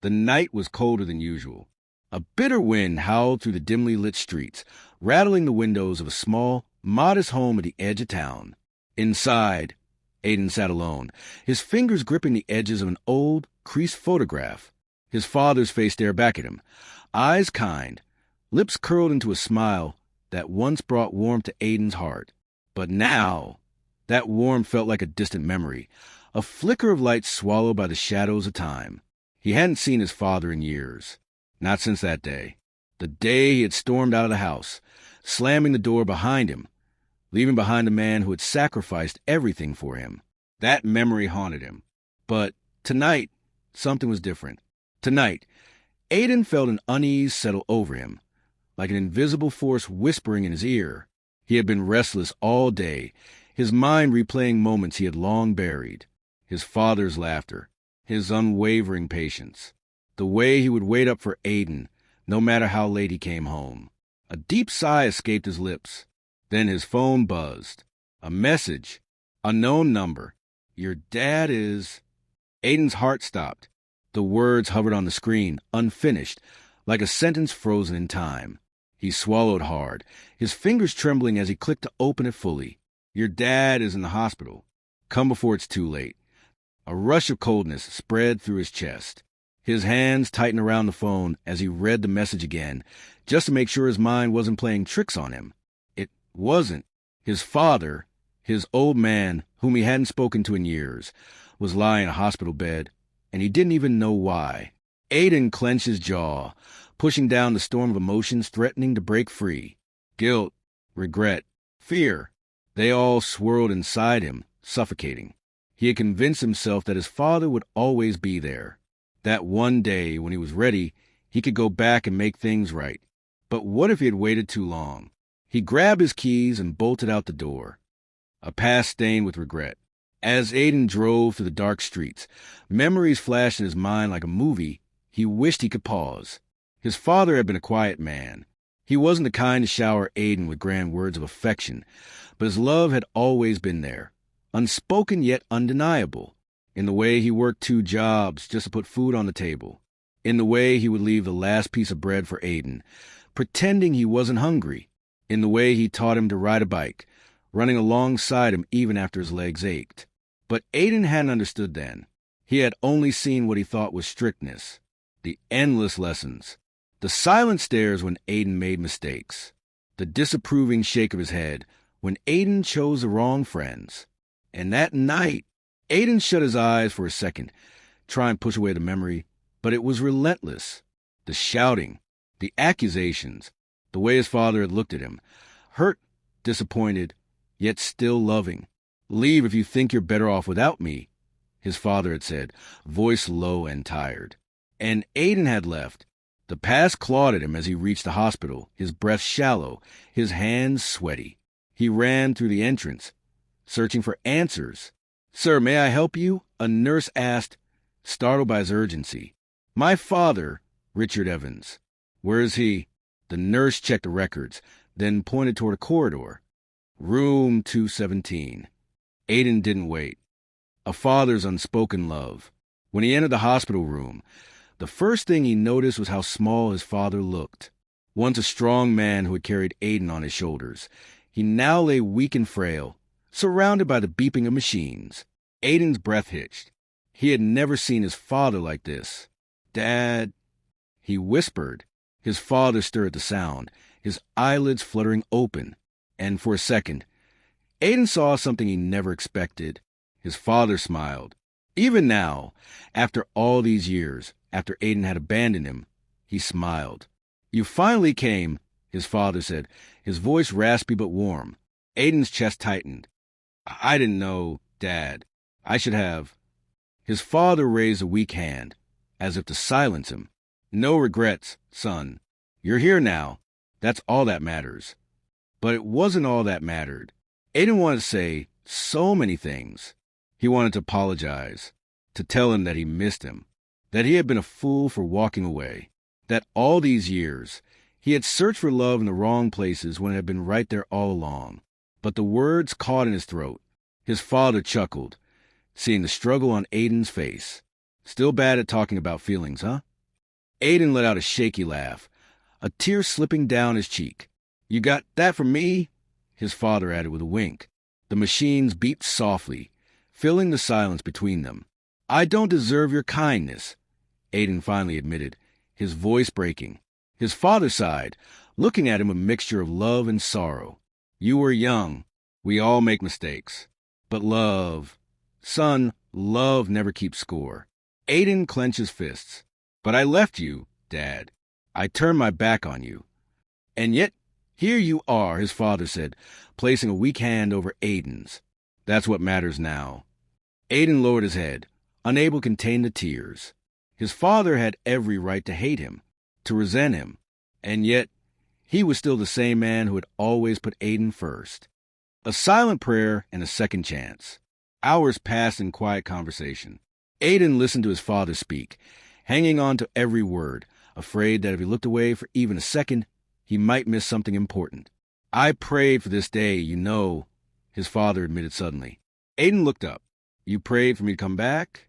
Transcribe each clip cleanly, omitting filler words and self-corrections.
The night was colder than usual. A bitter wind howled through the dimly lit streets, rattling the windows of a small, modest home at the edge of town. Inside, Aiden sat alone, his fingers gripping the edges of an old, creased photograph. His father's face stared back at him, eyes kind, lips curled into a smile that once brought warmth to Aiden's heart. But now, that warmth felt like a distant memory, a flicker of light swallowed by the shadows of time. He hadn't seen his father in years. Not since that day. The day he had stormed out of the house, slamming the door behind him, leaving behind a man who had sacrificed everything for him. That memory haunted him. But tonight, something was different. Tonight, Aiden felt an unease settle over him, like an invisible force whispering in his ear. He had been restless all day, his mind replaying moments he had long buried. His father's laughter, his unwavering patience, the way he would wait up for Aiden, no matter how late he came home. A deep sigh escaped his lips. Then his phone buzzed. A message. Unknown number. Your dad is... Aiden's heart stopped. The words hovered on the screen, unfinished, like a sentence frozen in time. He swallowed hard, his fingers trembling as he clicked to open it fully. Your dad is in the hospital. Come before it's too late. A rush of coldness spread through his chest. His hands tightened around the phone as he read the message again, just to make sure his mind wasn't playing tricks on him. It wasn't. His father, his old man, whom he hadn't spoken to in years, was lying in a hospital bed, and he didn't even know why. Aiden clenched his jaw, pushing down the storm of emotions threatening to break free. Guilt, regret, fear, they all swirled inside him, suffocating. He had convinced himself that his father would always be there. That one day, when he was ready, he could go back and make things right. But what if he had waited too long? He grabbed his keys and bolted out the door, a past stained with regret. As Aiden drove through the dark streets, memories flashed in his mind like a movie. He wished he could pause. His father had been a quiet man. He wasn't the kind to shower Aiden with grand words of affection, but his love had always been there, unspoken yet undeniable. In the way he worked 2 jobs just to put food on the table. In the way he would leave the last piece of bread for Aiden, pretending he wasn't hungry. In the way he taught him to ride a bike, running alongside him even after his legs ached. But Aiden hadn't understood then. He had only seen what he thought was strictness. The endless lessons. The silent stares when Aiden made mistakes. The disapproving shake of his head when Aiden chose the wrong friends. And that night, Aiden shut his eyes for a second, trying to push away the memory, but it was relentless. The shouting, the accusations, the way his father had looked at him, hurt, disappointed, yet still loving. Leave if you think you're better off without me, his father had said, voice low and tired. And Aiden had left. The past clawed at him as he reached the hospital, his breath shallow, his hands sweaty. He ran through the entrance, searching for answers. Sir, may I help you? A nurse asked, startled by his urgency. My father, Richard Evans. Where is he? The nurse checked the records, then pointed toward a corridor. Room 217. Aiden didn't wait. A father's unspoken love. When he entered the hospital room, the first thing he noticed was how small his father looked. Once a strong man who had carried Aiden on his shoulders, he now lay weak and frail, surrounded by the beeping of machines. Aiden's breath hitched. He had never seen his father like this. Dad, he whispered. His father stirred at the sound, his eyelids fluttering open. And for a second, Aiden saw something he never expected. His father smiled. Even now, after all these years, after Aiden had abandoned him, he smiled. You finally came, his father said, his voice raspy but warm. Aiden's chest tightened. I didn't know, Dad. I should have. His father raised a weak hand, as if to silence him. No regrets, son. You're here now. That's all that matters. But it wasn't all that mattered. Aiden wanted to say so many things. He wanted to apologize, to tell him that he missed him, that he had been a fool for walking away, that all these years he had searched for love in the wrong places when it had been right there all along. But the words caught in his throat. His father chuckled, seeing the struggle on Aiden's face. Still bad at talking about feelings, huh? Aiden let out a shaky laugh, a tear slipping down his cheek. You got that from me? His father added with a wink. The machines beeped softly, filling the silence between them. I don't deserve your kindness, Aiden finally admitted, his voice breaking. His father sighed, looking at him a mixture of love and sorrow. You were young. We all make mistakes. But son, love never keeps score. Aiden clenched his fists. But I left you, Dad. I turned my back on you. And yet, here you are, his father said, placing a weak hand over Aiden's. That's what matters now. Aiden lowered his head, unable to contain the tears. His father had every right to hate him, to resent him, and yet he was still the same man who had always put Aiden first. A silent prayer and a second chance. Hours passed in quiet conversation. Aiden listened to his father speak, hanging on to every word, afraid that if he looked away for even a second, he might miss something important. I prayed for this day, his father admitted suddenly. Aiden looked up. You prayed for me to come back?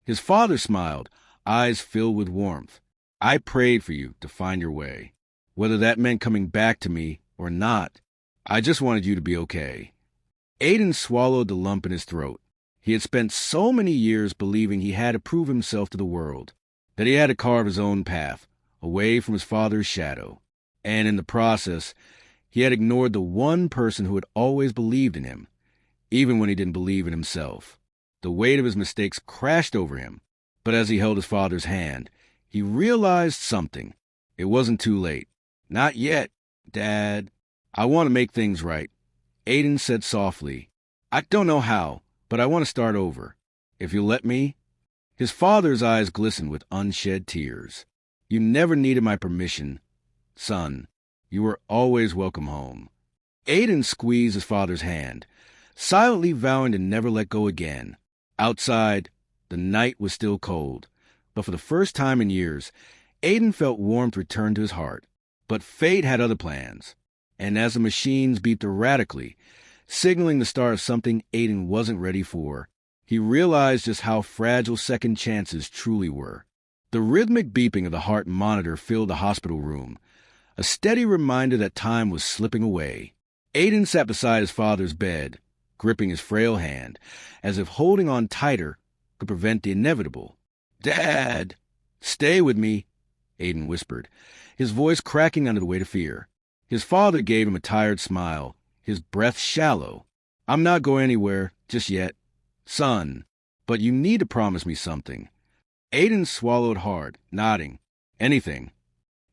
His father smiled, eyes filled with warmth. I prayed for you to find your way. Whether that meant coming back to me or not, I just wanted you to be okay. Aiden swallowed the lump in his throat. He had spent so many years believing he had to prove himself to the world, that he had to carve his own path, away from his father's shadow. And in the process, he had ignored the one person who had always believed in him, even when he didn't believe in himself. The weight of his mistakes crashed over him, but as he held his father's hand, he realized something. It wasn't too late. Not yet, Dad. I want to make things right, Aiden said softly. I don't know how, but I want to start over. If you'll let me. His father's eyes glistened with unshed tears. You never needed my permission, son. You were always welcome home. Aiden squeezed his father's hand, silently vowing to never let go again. Outside, the night was still cold, but for the first time in years, Aiden felt warmth return to his heart. But fate had other plans, and as the machines beeped erratically, signaling the start of something Aiden wasn't ready for, he realized just how fragile second chances truly were. The rhythmic beeping of the heart monitor filled the hospital room, a steady reminder that time was slipping away. Aiden sat beside his father's bed, gripping his frail hand, as if holding on tighter could prevent the inevitable. Dad! Stay with me, Aiden whispered, his voice cracking under the weight of fear. His father gave him a tired smile, his breath shallow. I'm not going anywhere, just yet. Son, but you need to promise me something. Aiden swallowed hard, nodding. Anything.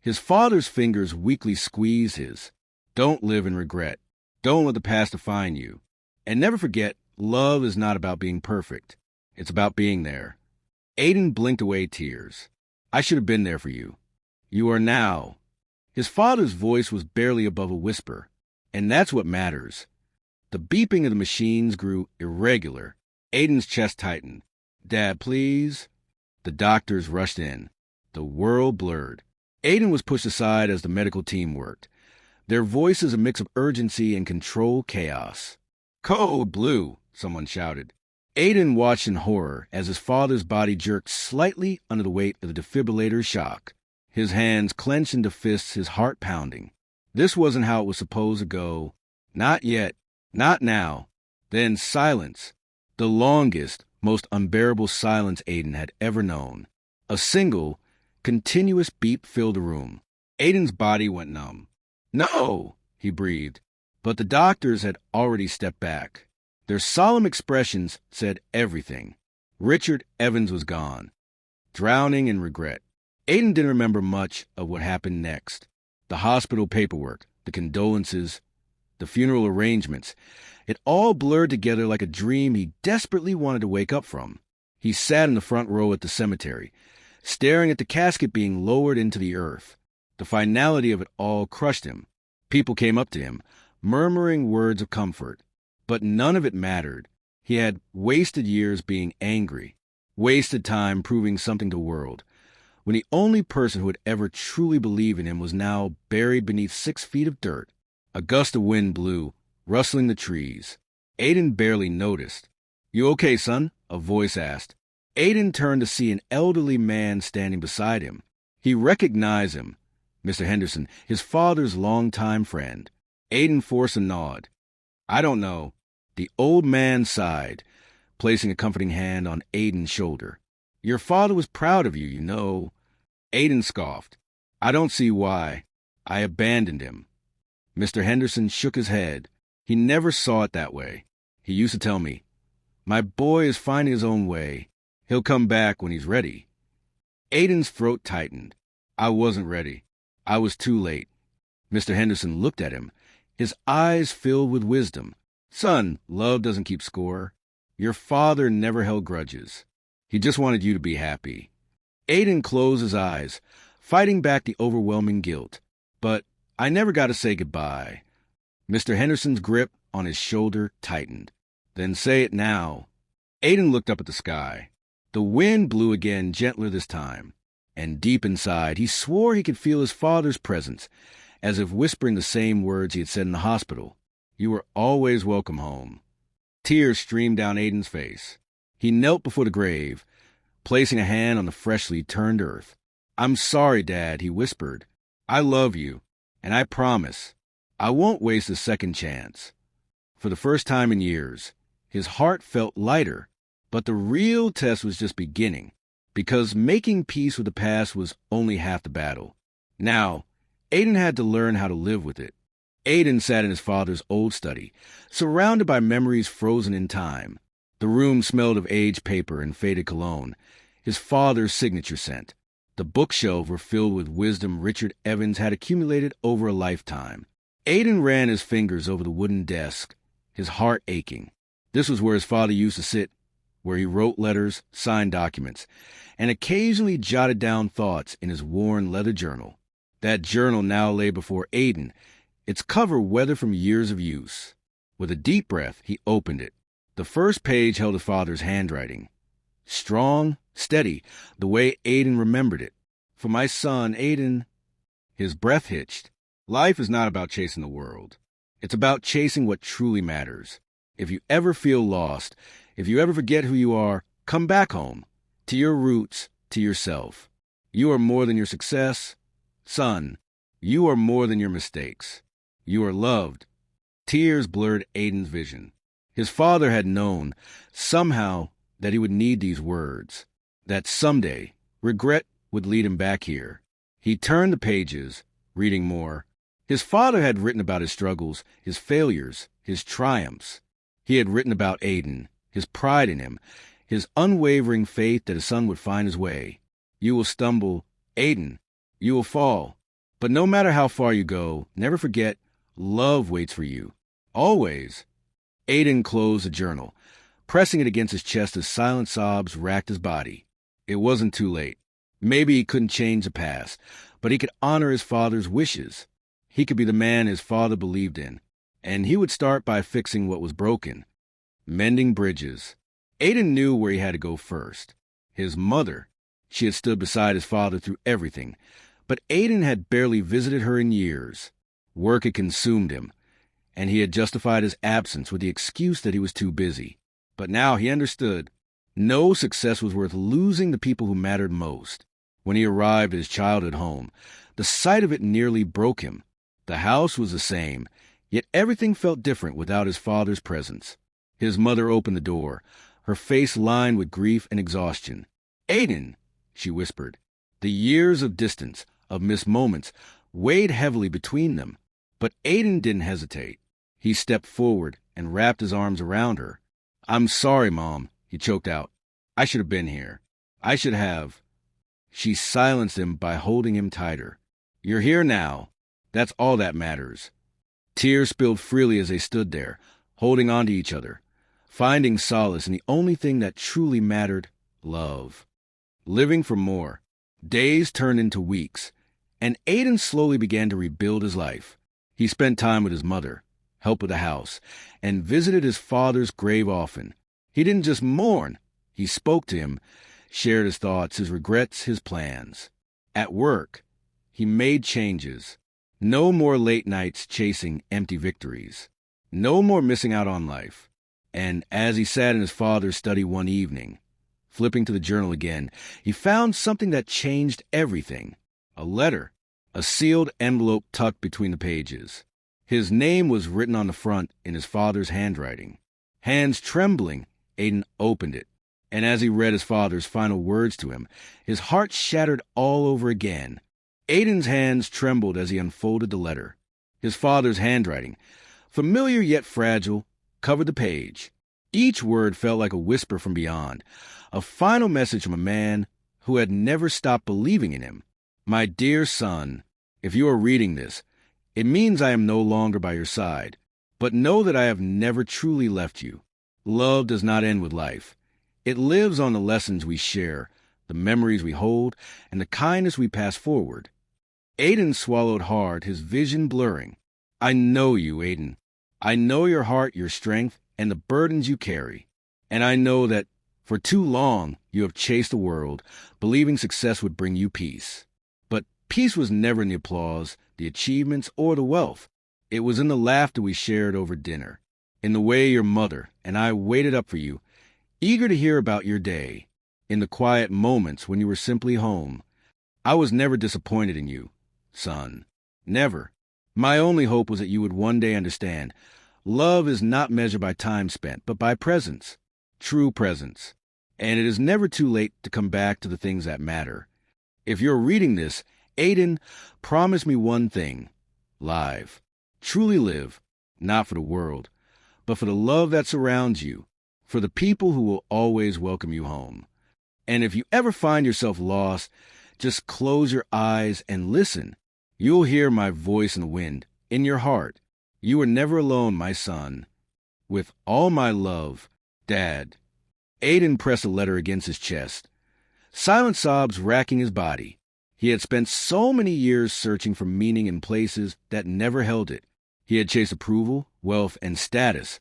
His father's fingers weakly squeezed his. Don't live in regret. Don't let the past define you. And never forget, love is not about being perfect. It's about being there. Aiden blinked away tears. I should have been there for you. You are now. His father's voice was barely above a whisper, and that's what matters. The beeping of the machines grew irregular. Aiden's chest tightened. Dad, please? The doctors rushed in. The world blurred. Aiden was pushed aside as the medical team worked, their voices a mix of urgency and controlled chaos. Code blue, someone shouted. Aiden watched in horror as his father's body jerked slightly under the weight of the defibrillator's shock. His hands clenched into fists, his heart pounding. This wasn't how it was supposed to go. Not yet. Not now. Then silence. The longest, most unbearable silence Aiden had ever known. A single, continuous beep filled the room. Aiden's body went numb. No, he breathed. But the doctors had already stepped back. Their solemn expressions said everything. Richard Evans was gone, drowning in regret. Aiden didn't remember much of what happened next. The hospital paperwork, the condolences, the funeral arrangements. It all blurred together like a dream he desperately wanted to wake up from. He sat in the front row at the cemetery, staring at the casket being lowered into the earth. The finality of it all crushed him. People came up to him, murmuring words of comfort. But none of it mattered. He had wasted years being angry, wasted time proving something to the world, when the only person who had ever truly believed in him was now buried beneath 6 feet of dirt. A gust of wind blew, rustling the trees. Aiden barely noticed. You okay, son? A voice asked. Aiden turned to see an elderly man standing beside him. He recognized him, Mr. Henderson, his father's longtime friend. Aiden forced a nod. I don't know. The old man sighed, placing a comforting hand on Aiden's shoulder. Your father was proud of you, you know. Aiden scoffed. I don't see why. I abandoned him. Mr. Henderson shook his head. He never saw it that way. He used to tell me, my boy is finding his own way. He'll come back when he's ready. Aiden's throat tightened. I wasn't ready. I was too late. Mr. Henderson looked at him, his eyes filled with wisdom. Son, love doesn't keep score. Your father never held grudges. He just wanted you to be happy. Aiden closed his eyes, fighting back the overwhelming guilt. But I never got to say goodbye. Mr. Henderson's grip on his shoulder tightened. Then say it now. Aiden looked up at the sky. The wind blew again, gentler this time. And deep inside, he swore he could feel his father's presence, as if whispering the same words he had said in the hospital. You were always welcome home. Tears streamed down Aiden's face. He knelt before the grave, placing a hand on the freshly turned earth. I'm sorry, Dad, he whispered. I love you, and I promise I won't waste a second chance. For the first time in years, his heart felt lighter, but the real test was just beginning, because making peace with the past was only half the battle. Now, Aiden had to learn how to live with it. Aiden sat in his father's old study, surrounded by memories frozen in time. The room smelled of aged paper and faded cologne, his father's signature scent. The bookshelves were filled with wisdom Richard Evans had accumulated over a lifetime. Aiden ran his fingers over the wooden desk, his heart aching. This was where his father used to sit, where he wrote letters, signed documents, and occasionally jotted down thoughts in his worn leather journal. That journal now lay before Aiden, its cover weathered from years of use. With a deep breath, he opened it. The first page held his father's handwriting. Strong, steady, the way Aiden remembered it. For my son, Aiden. His breath hitched. Life is not about chasing the world. It's about chasing what truly matters. If you ever feel lost, if you ever forget who you are, come back home, to your roots, to yourself. You are more than your success. Son, you are more than your mistakes. You are loved. Tears blurred Aiden's vision. His father had known, somehow, that he would need these words, that someday regret would lead him back here. He turned the pages, reading more. His father had written about his struggles, his failures, his triumphs. He had written about Aiden, his pride in him, his unwavering faith that his son would find his way. You will stumble, Aiden. You will fall. But no matter how far you go, never forget, love waits for you. Always. Aiden closed the journal, pressing it against his chest as silent sobs racked his body. It wasn't too late. Maybe he couldn't change the past, but he could honor his father's wishes. He could be the man his father believed in, and he would start by fixing what was broken, mending bridges. Aiden knew where he had to go first. His mother. She had stood beside his father through everything, but Aiden had barely visited her in years. Work had consumed him, and he had justified his absence with the excuse that he was too busy. But now he understood. No success was worth losing the people who mattered most. When he arrived at his childhood home, the sight of it nearly broke him. The house was the same, yet everything felt different without his father's presence. His mother opened the door, her face lined with grief and exhaustion. Aiden, she whispered. The years of distance, of missed moments, weighed heavily between them. But Aiden didn't hesitate. He stepped forward and wrapped his arms around her. I'm sorry, Mom, he choked out. I should have been here. I should have. She silenced him by holding him tighter. You're here now. That's all that matters. Tears spilled freely as they stood there, holding on to each other, finding solace in the only thing that truly mattered, love. Living for more. Days turned into weeks, and Aiden slowly began to rebuild his life. He spent time with his mother, helped with the house, and visited his father's grave often. He didn't just mourn. He spoke to him, shared his thoughts, his regrets, his plans. At work, he made changes. No more late nights chasing empty victories. No more missing out on life. And as he sat in his father's study one evening, flipping to the journal again, he found something that changed everything. A letter, a sealed envelope tucked between the pages. His name was written on the front in his father's handwriting. Hands trembling, Aiden opened it, and as he read his father's final words to him, his heart shattered all over again. Aiden's hands trembled as he unfolded the letter. His father's handwriting, familiar yet fragile, covered the page. Each word felt like a whisper from beyond, a final message from a man who had never stopped believing in him. My dear son, if you are reading this, it means I am no longer by your side, but know that I have never truly left you. Love does not end with life. It lives on the lessons we share, the memories we hold, and the kindness we pass forward. Aiden swallowed hard, his vision blurring. I know you, Aiden. I know your heart, your strength, and the burdens you carry. And I know that for too long you have chased the world, believing success would bring you peace. But peace was never in the applause, the achievements, or the wealth. It was in the laughter we shared over dinner, in the way your mother and I waited up for you, eager to hear about your day, in the quiet moments when you were simply home. I was never disappointed in you, son. Never. My only hope was that you would one day understand. Love is not measured by time spent, but by presence, true presence. And it is never too late to come back to the things that matter. If you're reading this, Aiden, promise me one thing. Live. Truly live, not for the world, but for the love that surrounds you, for the people who will always welcome you home. And if you ever find yourself lost, just close your eyes and listen. You'll hear my voice in the wind, in your heart. You are never alone, my son. With all my love, Dad. Aiden pressed the letter against his chest, silent sobs racking his body. He had spent so many years searching for meaning in places that never held it. He had chased approval, wealth, and status,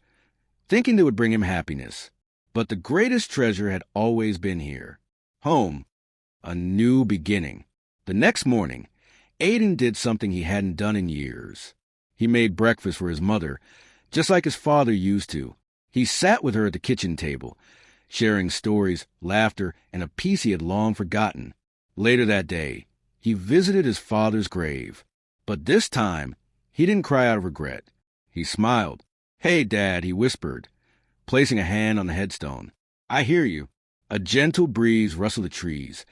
thinking they would bring him happiness. But the greatest treasure had always been here. Home. A new beginning. The next morning, Aiden did something he hadn't done in years. He made breakfast for his mother, just like his father used to. He sat with her at the kitchen table, sharing stories, laughter, and a peace he had long forgotten. Later that day, he visited his father's grave. But this time, he didn't cry out of regret. He smiled. Hey, Dad, he whispered, placing a hand on the headstone. I hear you. A gentle breeze rustled the trees,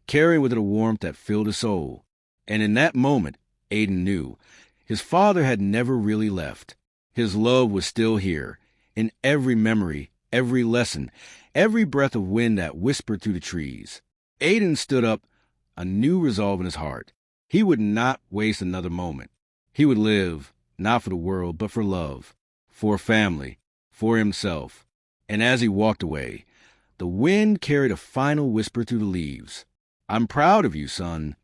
carrying with it a warmth that filled his soul. And in that moment, Aiden knew his father had never really left. His love was still here, in every memory, every lesson, every breath of wind that whispered through the trees. Aiden stood up, a new resolve in his heart. He would not waste another moment. He would live, not for the world, but for love, for family, for himself. And as he walked away, the wind carried a final whisper through the leaves. I'm proud of you, son.